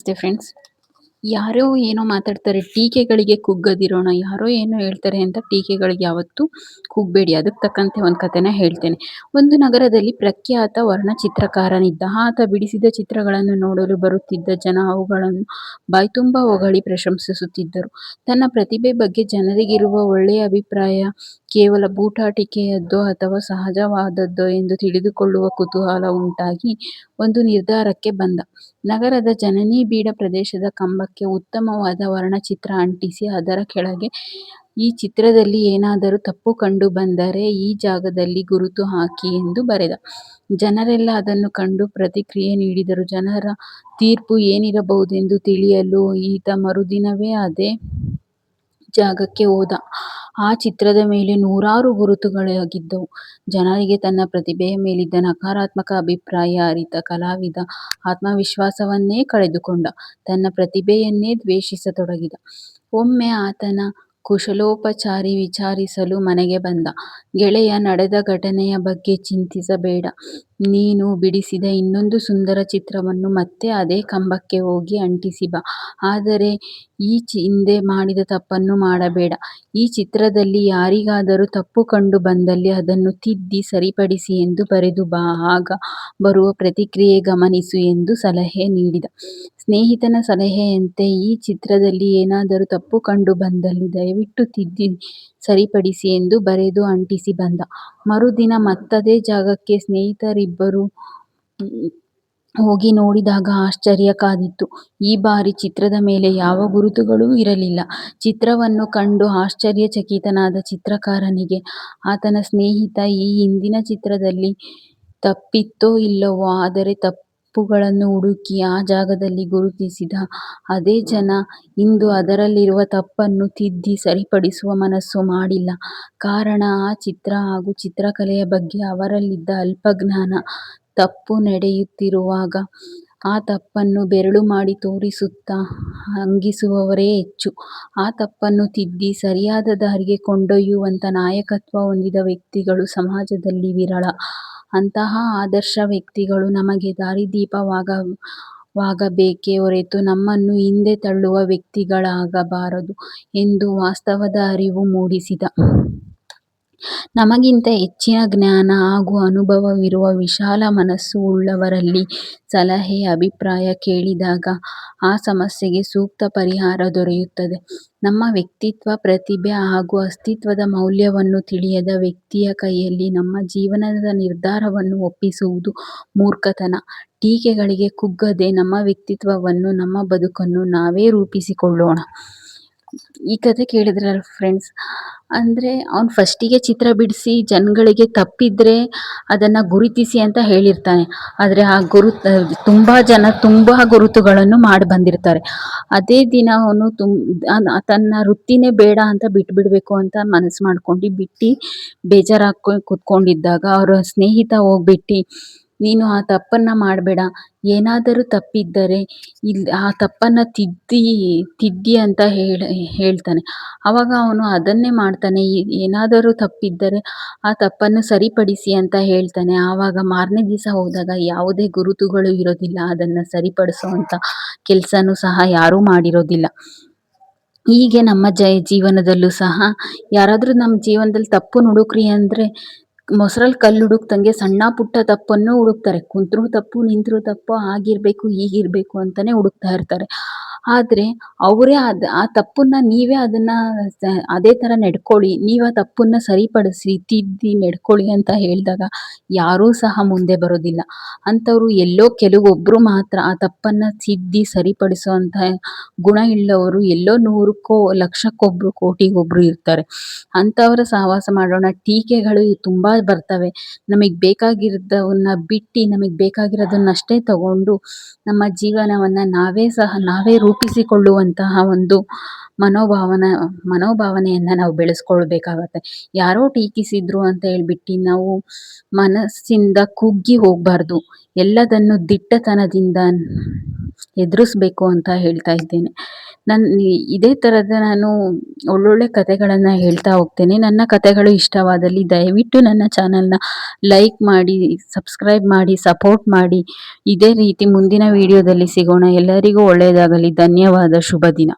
ನಮಸ್ತೆ ಫ್ರೆಂಡ್ಸ್. ಯಾರೋ ಏನೋ ಮಾತಾಡ್ತಾರೆ, ಟೀಕೆಗಳಿಗೆ ಕುಗ್ಗದಿರೋಣ. ಯಾರೋ ಏನೋ ಹೇಳ್ತಾರೆ ಅಂತ ಟೀಕೆಗಳಿಗೆ ಯಾವತ್ತೂ ಕುಗ್ಬೇಡಿ. ಅದಕ್ಕೆ ತಕ್ಕಂತೆ ಒಂದು ಕಥೆನ ಹೇಳ್ತೇನೆ. ಒಂದು ನಗರದಲ್ಲಿ ಪ್ರಖ್ಯಾತ ವರ್ಣಚಿತ್ರಕಾರನಿದ್ದ. ಆತ ಬಿಡಿಸಿದ ಚಿತ್ರಗಳನ್ನು ನೋಡಲು ಬರುತ್ತಿದ್ದ ಜನ ಅವುಗಳನ್ನು ಬಾಯ್ತುಂಬ ಹೊಗಳಿ ಪ್ರಶಂಸಿಸುತ್ತಿದ್ದರು. ತನ್ನ ಪ್ರತಿಭೆ ಬಗ್ಗೆ ಜನರಿಗಿರುವ ಒಳ್ಳೆಯ ಅಭಿಪ್ರಾಯ ಕೇವಲ ಬೂಟಾಟಿಕೆಯದ್ದೋ ಅಥವಾ ಸಹಜವಾದದ್ದೋ ಎಂದು ತಿಳಿದುಕೊಳ್ಳುವ ಕುತೂಹಲ ಉಂಟಾಗಿ ಒಂದು ನಿರ್ಧಾರಕ್ಕೆ ಬಂದ. ನಗರದ ಜನನಿಬಿಡ ಪ್ರದೇಶದ ಕಂಬಕ್ಕೆ ಉತ್ತಮವಾದ ವರ್ಣಚಿತ್ರ ಅಂಟಿಸಿ ಅದರ ಕೆಳಗೆ "ಈ ಚಿತ್ರದಲ್ಲಿ ಏನಾದರೂ ತಪ್ಪು ಕಂಡು ಬಂದರೆ ಈ ಜಾಗದಲ್ಲಿ ಗುರುತು ಹಾಕಿ" ಎಂದು ಬರೆದ. ಜನರೆಲ್ಲ ಅದನ್ನು ಕಂಡು ಪ್ರತಿಕ್ರಿಯೆ ನೀಡಿದರು. ಜನರ ತೀರ್ಪು ಏನಿರಬಹುದೆಂದು ತಿಳಿಯಲು ಈತ ಮರುದಿನವೇ ಅದೇ ಜಾಗಕ್ಕೆ ಹೋದ. ಆ ಚಿತ್ರದ ಮೇಲೆ ನೂರಾರು ಗುರುತುಗಳಾಗಿದ್ದವು. ಜನರಿಗೆ ತನ್ನ ಪ್ರತಿಭೆಯ ಮೇಲಿದ್ದ ನಕಾರಾತ್ಮಕ ಅಭಿಪ್ರಾಯ ಅರಿತ ಕಲಾವಿದ ಆತ್ಮವಿಶ್ವಾಸವನ್ನೇ ಕಳೆದುಕೊಂಡ. ತನ್ನ ಪ್ರತಿಭೆಯನ್ನೇ ದ್ವೇಷಿಸತೊಡಗಿದ. ಒಮ್ಮೆ ಆತನ ಕುಶಲೋಪಚಾರಿ ವಿಚಾರಿಸಲು ಮನೆಗೆ ಬಂದ. "ಗೆಳೆಯ, ನಡೆದ ಘಟನೆಯ ಬಗ್ಗೆ ಚಿಂತಿಸಬೇಡ. ನೀನು ಬಿಡಿಸಿದ ಇನ್ನೊಂದು ಸುಂದರ ಚಿತ್ರವನ್ನು ಮತ್ತೆ ಅದೇ ಕಂಬಕ್ಕೆ ಹೋಗಿ ಅಂಟಿಸಿ ಬಾ. ಆದರೆ ಈ ಹಿಂದೆ ಮಾಡಿದ ತಪ್ಪನ್ನು ಮಾಡಬೇಡ. ಈ ಚಿತ್ರದಲ್ಲಿ ಯಾರಿಗಾದರೂ ತಪ್ಪು ಕಂಡು ಬಂದಲ್ಲಿ ಅದನ್ನು ತಿದ್ದಿ ಸರಿಪಡಿಸಿ ಎಂದು ಬರೆದು ಬಾ. ಆಗ ಬರುವ ಪ್ರತಿಕ್ರಿಯೆ ಗಮನಿಸು" ಎಂದು ಸಲಹೆ ನೀಡಿದ. ಸ್ನೇಹಿತನ ಸಲಹೆಯಂತೆ "ಈ ಚಿತ್ರದಲ್ಲಿ ಏನಾದರೂ ತಪ್ಪು ಕಂಡು ಬಂದಲ್ಲಿ ದಯವಿಟ್ಟು ತಿದ್ದಿ ಸರಿಪಡಿಸಿ" ಎಂದು ಬರೆದು ಅಂಟಿಸಿ ಬಂದ. ಮರುದಿನ ಮತ್ತದೇ ಜಾಗಕ್ಕೆ ಸ್ನೇಹಿತರಿಬ್ಬರೂ ಹೋಗಿ ನೋಡಿದಾಗ ಆಶ್ಚರ್ಯ ಕಾದಿತ್ತು. ಈ ಬಾರಿ ಚಿತ್ರದ ಮೇಲೆ ಯಾವ ಗುರುತುಗಳೂ ಇರಲಿಲ್ಲ. ಚಿತ್ರವನ್ನು ಕಂಡು ಆಶ್ಚರ್ಯಚಕಿತನಾದ ಚಿತ್ರಕಾರನಿಗೆ ಆತನ ಸ್ನೇಹಿತ ಈ ಹಿಂದಿನ ಚಿತ್ರದಲ್ಲಿ ತಪ್ಪಿತ್ತೋ ಇಲ್ಲವೋ, ಆದರೆ ತಪ್ಪುಗಳನ್ನು ಹುಡುಕಿ ಆ ಜಾಗದಲ್ಲಿ ಗುರುತಿಸಿದ ಅದೇ ಜನ ಇಂದು ಅದರಲ್ಲಿರುವ ತಪ್ಪನ್ನು ತಿದ್ದಿ ಸರಿಪಡಿಸುವ ಮನಸ್ಸು ಮಾಡಿಲ್ಲ. ಕಾರಣ, ಆ ಚಿತ್ರ ಹಾಗೂ ಚಿತ್ರಕಲೆಯ ಬಗ್ಗೆ ಅವರಲ್ಲಿದ್ದ ಅಲ್ಪಜ್ಞಾನ. ತಪ್ಪು ನಡೆಯುತ್ತಿರುವಾಗ ಆ ತಪ್ಪನ್ನು ಬೆರಳು ಮಾಡಿ ತೋರಿಸುತ್ತಾ ಹಂಗಿಸುವವರೇ ಹೆಚ್ಚು. ಆ ತಪ್ಪನ್ನು ತಿದ್ದಿ ಸರಿಯಾದ ದಾರಿಗೆ ಕೊಂಡೊಯ್ಯುವಂಥ ನಾಯಕತ್ವ ಹೊಂದಿದ ವ್ಯಕ್ತಿಗಳು ಸಮಾಜದಲ್ಲಿ ವಿರಳ. ಅಂತಹ ಆದರ್ಶ ವ್ಯಕ್ತಿಗಳು ನಮಗೆ ದಾರಿದೀಪವಾಗಬೇಕೇ ಹೊರತು ನಮ್ಮನ್ನು ಹಿಂದೆ ತಳ್ಳುವ ವ್ಯಕ್ತಿಗಳಾಗಬಾರದು ಎಂದು ವಾಸ್ತವದ ಅರಿವು ಮೂಡಿಸಿದ. ನಮಗಿಂತ ಹೆಚ್ಚಿನ ಜ್ಞಾನ ಹಾಗೂ ಅನುಭವವಿರುವ ವಿಶಾಲ ಮನಸ್ಸು ಉಳ್ಳವರಲ್ಲಿ ಸಲಹೆ, ಅಭಿಪ್ರಾಯ ಕೇಳಿದಾಗ ಆ ಸಮಸ್ಯೆಗೆ ಸೂಕ್ತ ಪರಿಹಾರ ದೊರೆಯುತ್ತದೆ. ನಮ್ಮ ವ್ಯಕ್ತಿತ್ವ, ಪ್ರತಿಭೆ ಹಾಗೂ ಅಸ್ತಿತ್ವದ ಮೌಲ್ಯವನ್ನು ತಿಳಿಯದ ವ್ಯಕ್ತಿಯ ಕೈಯಲ್ಲಿ ನಮ್ಮ ಜೀವನದ ನಿರ್ಧಾರವನ್ನು ಒಪ್ಪಿಸುವುದು ಮೂರ್ಖತನ. ಟೀಕೆಗಳಿಗೆ ಕುಗ್ಗದೆ ನಮ್ಮ ವ್ಯಕ್ತಿತ್ವವನ್ನು, ನಮ್ಮ ಬದುಕನ್ನು ನಾವೇ ರೂಪಿಸಿಕೊಳ್ಳೋಣ. ಈ ಕಥೆ ಕೇಳಿದ್ರಲ್ಲ ಫ್ರೆಂಡ್ಸ್, ಅಂದರೆ ಅವ್ನು ಫಸ್ಟಿಗೆ ಚಿತ್ರ ಬಿಡಿಸಿ ಜನಗಳಿಗೆ ತಪ್ಪಿದ್ರೆ ಅದನ್ನು ಗುರುತಿಸಿ ಅಂತ ಹೇಳಿರ್ತಾನೆ. ಆದರೆ ಆ ತುಂಬ ಜನ ತುಂಬ ಗುರುತುಗಳನ್ನು ಮಾಡಿ ಬಂದಿರ್ತಾರೆ. ಅದೇ ದಿನ ಅವನು ತನ್ನ ವೃತ್ತಿನೇ ಬೇಡ ಅಂತ ಬಿಟ್ಬಿಡ್ಬೇಕು ಅಂತ ಮನಸ್ಸು ಮಾಡ್ಕೊಂಡು ಬಿಟ್ಟು ಬೇಜಾರಾಗಿ ಕುತ್ಕೊಂಡಿದ್ದಾಗ ಅವರ ಸ್ನೇಹಿತ ಹೋಗ್ಬಿಟ್ಟು "ನೀನು ಆ ತಪ್ಪನ್ನು ಮಾಡಬೇಡ. ಏನಾದರೂ ತಪ್ಪಿದ್ದರೆ ಆ ತಪ್ಪನ್ನು ತಿದ್ದಿ ಅಂತ ಹೇಳ್ತಾನೆ. ಆವಾಗ ಅವನು ಅದನ್ನೇ ಮಾಡ್ತಾನೆ. ಏನಾದರೂ ತಪ್ಪಿದ್ದರೆ ಆ ತಪ್ಪನ್ನು ಸರಿಪಡಿಸಿ ಅಂತ ಹೇಳ್ತಾನೆ. ಆವಾಗ ಮಾರನೇ ದಿವಸ ಹೋದಾಗ ಯಾವುದೇ ಗುರುತುಗಳು ಇರೋದಿಲ್ಲ. ಅದನ್ನು ಸರಿಪಡಿಸುವಂಥ ಕೆಲಸನೂ ಸಹ ಯಾರೂ ಮಾಡಿರೋದಿಲ್ಲ. ಹೀಗೆ ನಮ್ಮ ಜೀವನದಲ್ಲೂ ಸಹ ಯಾರಾದರೂ ನಮ್ಮ ಜೀವನದಲ್ಲಿ ತಪ್ಪು ಹುಡುಕ್ರಿ ಅಂದರೆ ಮೊಸರಲ್ಲಿ ಕಲ್ಲು ಹುಡುಕ್ದಂಗೆ ಸಣ್ಣ ಪುಟ್ಟ ತಪ್ಪನ್ನು ಹುಡುಕ್ತಾರೆ. ಕುಂತ್ರೂ ತಪ್ಪು, ನಿಂತರೂ ತಪ್ಪು, ಆಗಿರಬೇಕು ಹೀಗಿರಬೇಕು ಅಂತಲೇ ಹುಡುಕ್ತಾ ಇರ್ತಾರೆ. ಆದರೆ ಅವರೇ ಆ ತಪ್ಪನ್ನು ನೀವೇ ಅದನ್ನು ಅದೇ ಥರ ನಡ್ಕೊಳ್ಳಿ, ನೀವು ಆ ತಪ್ಪನ್ನು ಸರಿಪಡಿಸಿ ತಿದ್ದಿ ನಡ್ಕೊಳ್ಳಿ ಅಂತ ಹೇಳಿದಾಗ ಯಾರೂ ಸಹ ಮುಂದೆ ಬರೋದಿಲ್ಲ. ಅಂಥವ್ರು ಎಲ್ಲೋ ಕೆಲವೊಬ್ಬರು ಮಾತ್ರ ಆ ತಪ್ಪನ್ನು ತಿದ್ದಿ ಸರಿಪಡಿಸುವಂಥ ಗುಣ ಇಲ್ಲವರು ಎಲ್ಲೋ 100ಕ್ಕೋ ಲಕ್ಷಕ್ಕೊಬ್ಬರು ಕೋಟಿಗೊಬ್ಬರು ಇರ್ತಾರೆ. ಅಂಥವರ ಸಹವಾಸ ಮಾಡೋಣ. ಟೀಕೆಗಳು ತುಂಬ ಬರ್ತವೆ. ನಮಗೆ ಬೇಕಾಗಿರೋದನ್ನ ಬಿಟ್ಟು ನಮಗೆ ಬೇಕಾಗಿರೋದನ್ನಷ್ಟೇ ತಗೊಂಡು ನಮ್ಮ ಜೀವನವನ್ನು ನಾವೇ ರೂಪಿಸಿಕೊಳ್ಳುವಂತಹ ಒಂದು ಮನೋಭಾವನೆಯನ್ನು ನಾವು ಬೆಳೆಸ್ಕೊಳ್ಬೇಕಾಗತ್ತೆ. ಯಾರೋ ಟೀಕಿಸಿದ್ರು ಅಂತ ಹೇಳ್ಬಿಟ್ಟು ನಾವು ಮನಸ್ಸಿಂದ ಕುಗ್ಗಿ ಹೋಗಬಾರ್ದು. ಎಲ್ಲದನ್ನು ದಿಟ್ಟತನದಿಂದ ಎದುರಿಸ್ಬೇಕು ಅಂತ ಹೇಳ್ತಾ ಇದ್ದೇನೆ. ಇದೇ ಥರದ ನಾನು ಒಳ್ಳೊಳ್ಳೆ ಕಥೆಗಳನ್ನು ಹೇಳ್ತಾ ಹೋಗ್ತೇನೆ. ನನ್ನ ಕಥೆಗಳು ಇಷ್ಟವಾದಲ್ಲಿ ದಯವಿಟ್ಟು ನನ್ನ ಚಾನಲ್ನ ಲೈಕ್ ಮಾಡಿ, ಸಬ್ಸ್ಕ್ರೈಬ್ ಮಾಡಿ, ಸಪೋರ್ಟ್ ಮಾಡಿ. ಇದೇ ರೀತಿ ಮುಂದಿನ ವಿಡಿಯೋದಲ್ಲಿ ಸಿಗೋಣ. ಎಲ್ಲರಿಗೂ ಒಳ್ಳೆಯದಾಗಲಿ. ಧನ್ಯವಾದ. ಶುಭ ದಿನ.